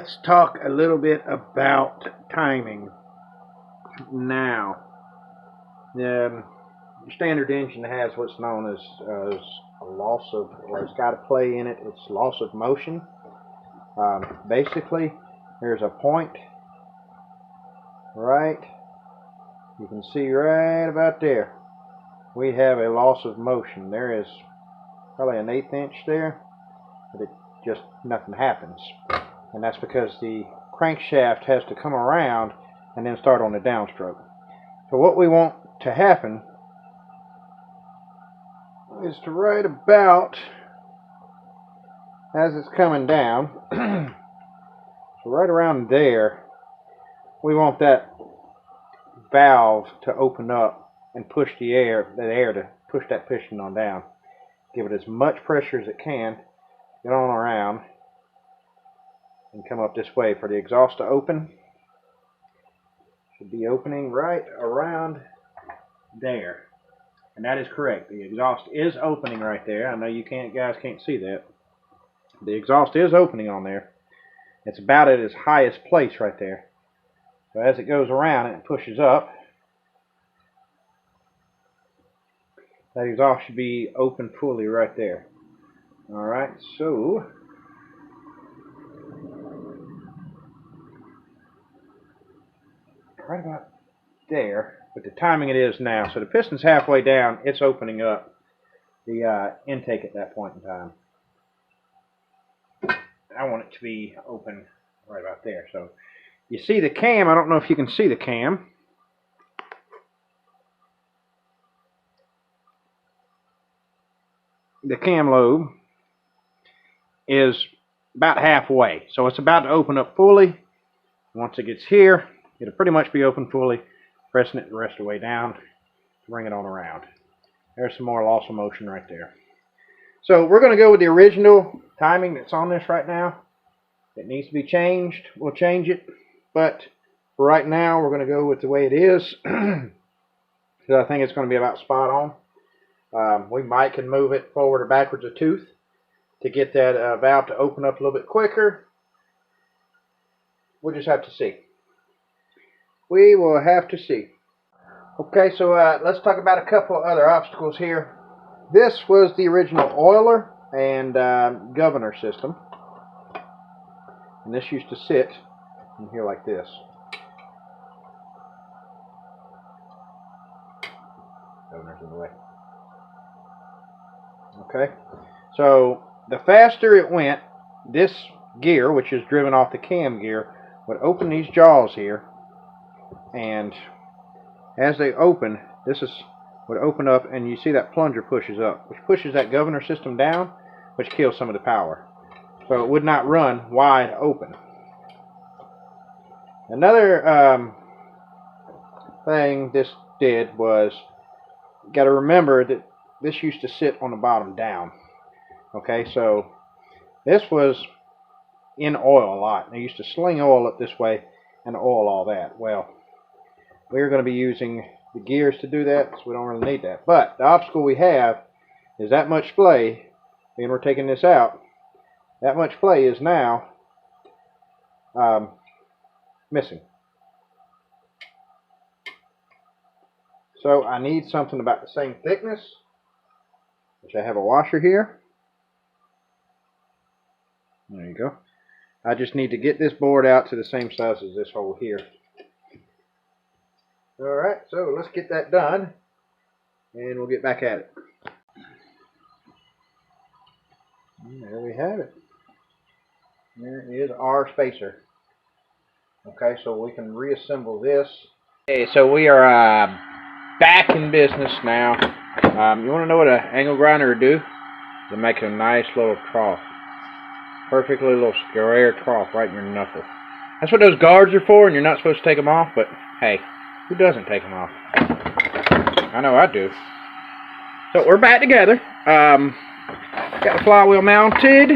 let's talk a little bit about timing now. The standard engine has what's known as a loss of, or it's got a play in it, it's loss of motion. Basically, there's a point right, you can see right about there. We have a loss of motion. There is probably an 1/8 inch there, but it just nothing happens. And that's because the crankshaft has to come around and then start on the downstroke. So what we want to happen is to right about as it's coming down, so right around there, we want that valve to open up and push the air to push that piston on down. Give it as much pressure as it can, get on around, and come up this way for the exhaust to open. Should be opening right around there. And that is correct. The exhaust is opening right there. I know you guys can't see that. The exhaust is opening on there. It's about at its highest place right there. So as it goes around and it pushes up, that exhaust should be open fully right there. Alright, so right about there, but the timing it is now. So the piston's halfway down, it's opening up the intake at that point in time. I want it to be open right about there. So you see the cam, I don't know if you can see the cam. The cam lobe is about halfway, so it's about to open up fully. Once it gets here, it'll pretty much be open fully, pressing it the rest of the way down to bring it on around. There's some more loss of motion right there. So we're going to go with the original timing that's on this right now. It needs to be changed, we'll change it, but for right now we're going to go with the way it is. So I think it's going to be about spot on. We might can move it forward or backwards a tooth to get that valve to open up a little bit quicker. We'll just have to see. We will have to see. Okay, so let's talk about a couple other obstacles here. This was the original oiler and governor system. And this used to sit in here like this. Governor's in the way. Okay, so the faster it went, this gear, which is driven off the cam gear, would open these jaws here, and as they open, would open up, and you see that plunger pushes up, which pushes that governor system down, which kills some of the power. So it would not run wide open. Another thing this did was, you got to remember that this used to sit on the bottom down. Okay, so this was in oil a lot. They used to sling oil up this way and oil all that. Well, we're going to be using the gears to do that, so we don't really need that. But the obstacle we have is that much splay, and we're taking this out. That much splay is now missing. So I need something about the same thickness, which I have a washer here. There you go. I just need to get this board out to the same size as this hole here. Alright, so let's get that done, and we'll get back at it. And there we have it. There is our spacer. Okay, so we can reassemble this. Okay, so we are back in business now. You want to know what an angle grinder would do? It'll make a nice little trough. Perfectly little square trough right in your knuckle. That's what those guards are for, and you're not supposed to take them off, but hey, who doesn't take them off? I know I do. So we're back together. Got the flywheel mounted.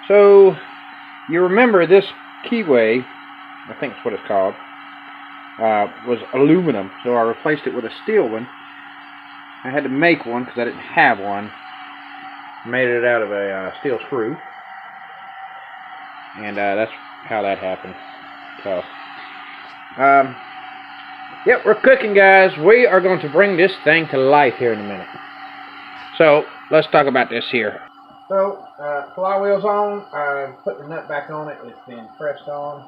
So you remember this keyway, I think that's what it's called, was aluminum. So I replaced it with a steel one. I had to make one because I didn't have one. Made it out of a steel screw. And that's how that happened. So, yep, we're cooking, guys. We are going to bring this thing to life here in a minute. So, let's talk about this here. So, flywheel's on. I put the nut back on it. It's been pressed on.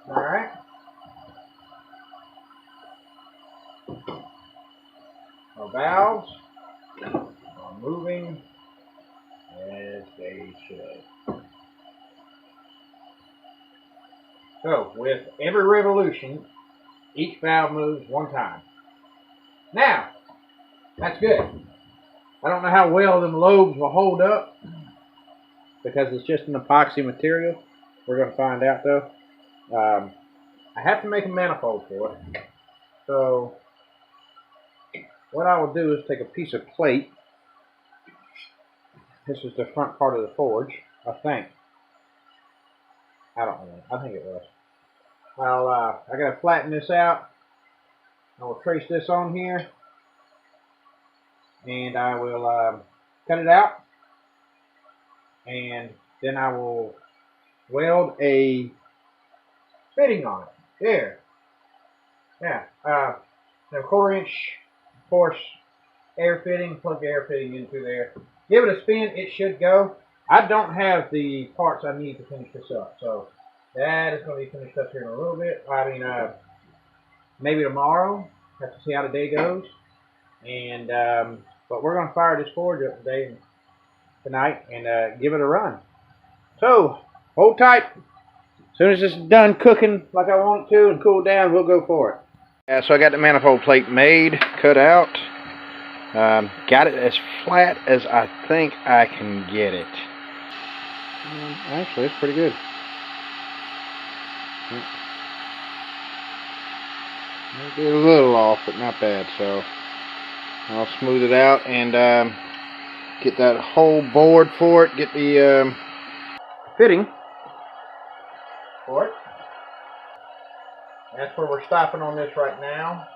Alright. Our valves are moving as they should. So, with every revolution, each valve moves one time. Now, that's good. I don't know how well them lobes will hold up because it's just an epoxy material. We're going to find out though. I have to make a manifold for it. So, what I will do is take a piece of plate. This is the front part of the forge, I think. I don't know. I think it was. I gotta flatten this out. I will trace this on here, and I will cut it out, and then I will weld a fitting on it. There. Yeah. A 1/4 inch, of course, air fitting. Plug the air fitting into there. Give it a spin. It should go. I don't have the parts I need to finish this up, so that is going to be finished up here in a little bit. I mean, maybe tomorrow. Have to see how the day goes. And but we're going to fire this forge up tonight and give it a run. So hold tight. As soon as this is done cooking like I want it to and cool down, we'll go for it. Yeah, so I got the manifold plate made, cut out. Got it as flat as I think I can get it. Actually, it's pretty good. Maybe a little off, but not bad. So I'll smooth it out and get that whole board for it. Get the fitting for it. That's where we're stopping on this right now.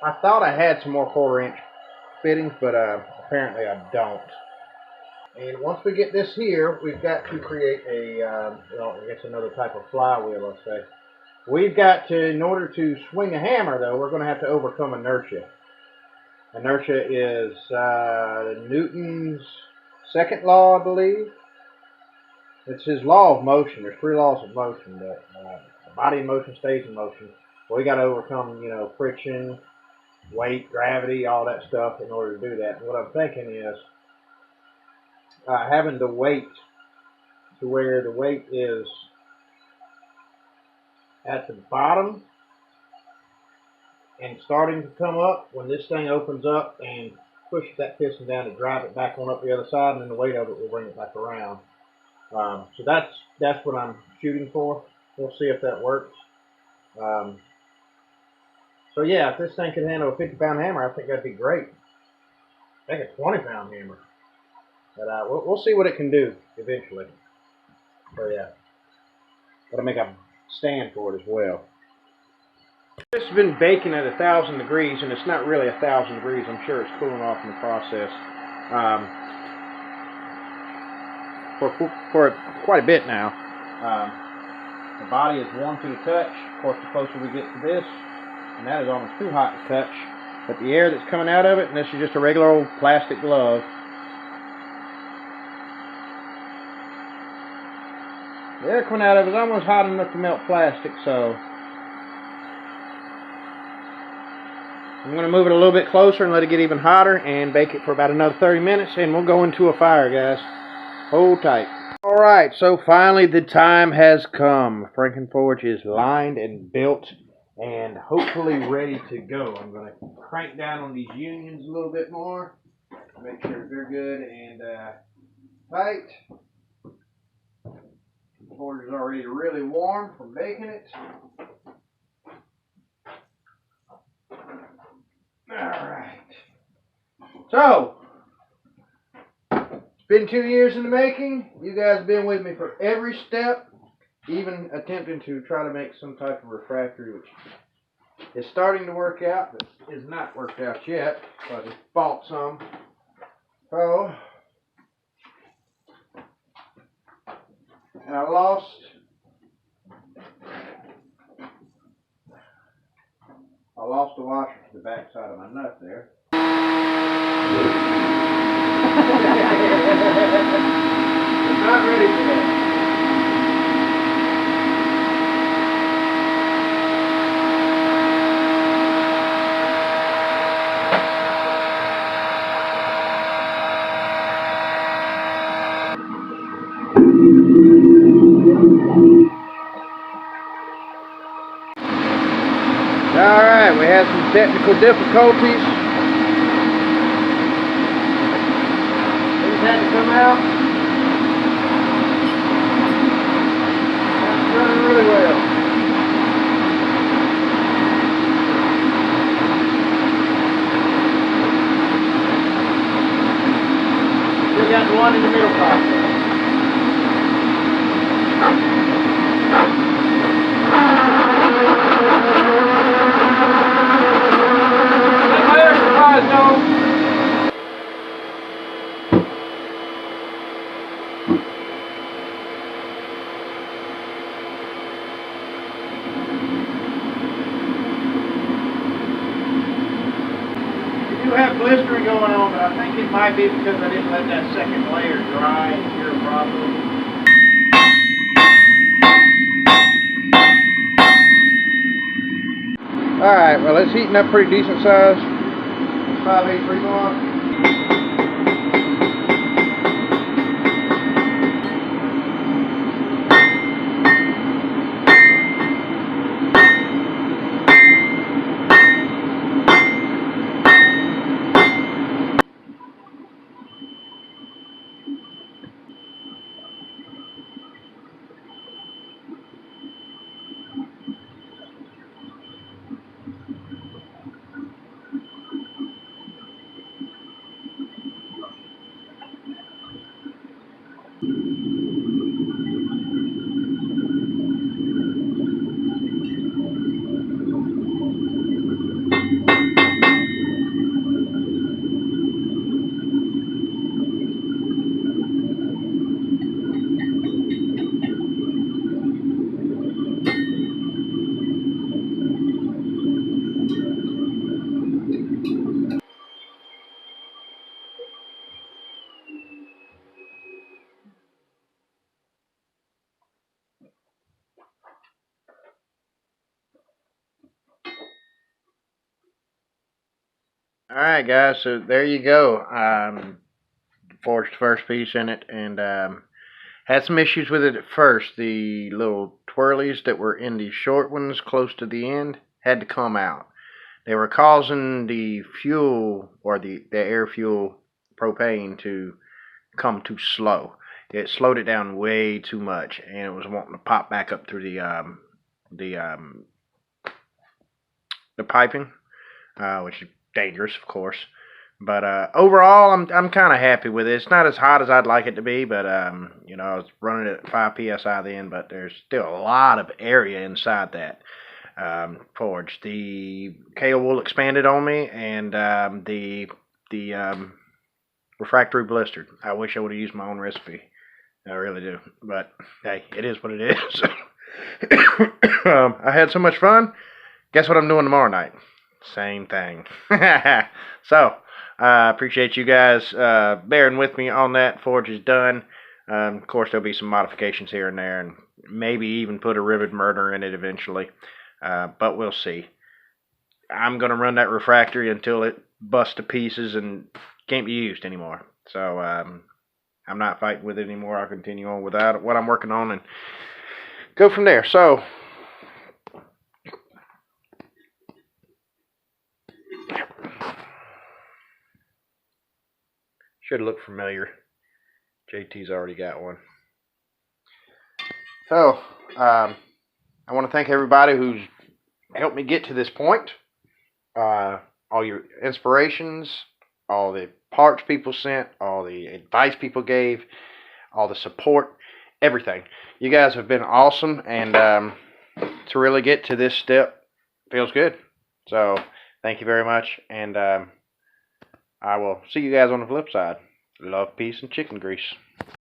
I thought I had some more 1/4 inch fittings, but apparently I don't. And once we get this here, we've got to create a, well, I guess another type of flywheel, let's say. We've got to, in order to swing a hammer, though, we're going to have to overcome inertia. Inertia is Newton's second law, I believe. It's his law of motion. There's 3 laws of motion. But the body in motion stays in motion. Well, we got to overcome, you know, friction, weight, gravity, all that stuff in order to do that. And what I'm thinking is having the weight to where the weight is at the bottom and starting to come up when this thing opens up and push that piston down to drive it back on up the other side, and then the weight of it will bring it back around. So that's what I'm shooting for. We'll see if that works. So yeah, if this thing can handle a 50-pound hammer, I think that'd be great. I think a 20-pound hammer. But we'll see what it can do eventually. So yeah, gotta make a stand for it as well. This has been baking at 1,000 degrees, and it's not really 1,000 degrees. I'm sure it's cooling off in the process for quite a bit now. The body is warm to the touch. Of course, the closer we get to this, and that is almost too hot to touch. But the air that's coming out of it, and this is just a regular old plastic glove. The air coming out of it is almost hot enough to melt plastic, so I'm going to move it a little bit closer and let it get even hotter and bake it for about another 30 minutes, and we'll go into a fire, guys. Hold tight. Alright, so finally the time has come. Frankenforge is lined and built and hopefully ready to go. I'm going to crank down on these unions a little bit more, make sure they're good and tight. The forge is already really warm from baking it. Alright. So, it's been 2 years in the making. You guys have been with me for every step, even attempting to try to make some type of refractory, which is starting to work out, but is not worked out yet. So I just bought some. So, and I lost the washer to the back side of my nut there. I'm not ready for that. Alright, we had some technical difficulties. These had to come out. That's running really well. Still got the one in the middle pocket. Have blistering going on, but I think it might be because I didn't let that second layer dry and cure properly. Alright, well it's heating up pretty decent size. 583 bar. Alright guys, so there you go. Forged the first piece in it and had some issues with it at first. The little twirlies that were in the short ones close to the end had to come out. They were causing the fuel or the air fuel propane to come too slow. It slowed it down way too much and it was wanting to pop back up through the piping, which is dangerous, of course. But overall, I'm kind of happy with it. It's not as hot as I'd like it to be, but you know, I was running it at 5 psi then, but there's still a lot of area inside that forge. The KO wool expanded on me, and the refractory blistered. I wish I would have used my own recipe. I really do, but hey, it is what it is. I had so much fun. Guess what I'm doing tomorrow night? Same thing. So, I appreciate you guys bearing with me on that. Forge is done. Of course, there'll be some modifications here and there, and maybe even put a rivet murder in it eventually. But we'll see. I'm going to run that refractory until it busts to pieces and can't be used anymore. So, I'm not fighting with it anymore. I'll continue on without what I'm working on and go from there. So, should look familiar. JT's already got one. So, I want to thank everybody who's helped me get to this point. All your inspirations, all the parts people sent, all the advice people gave, all the support, everything. You guys have been awesome, and to really get to this step feels good. So, thank you very much, and I will see you guys on the flip side. Love, peace, and chicken grease.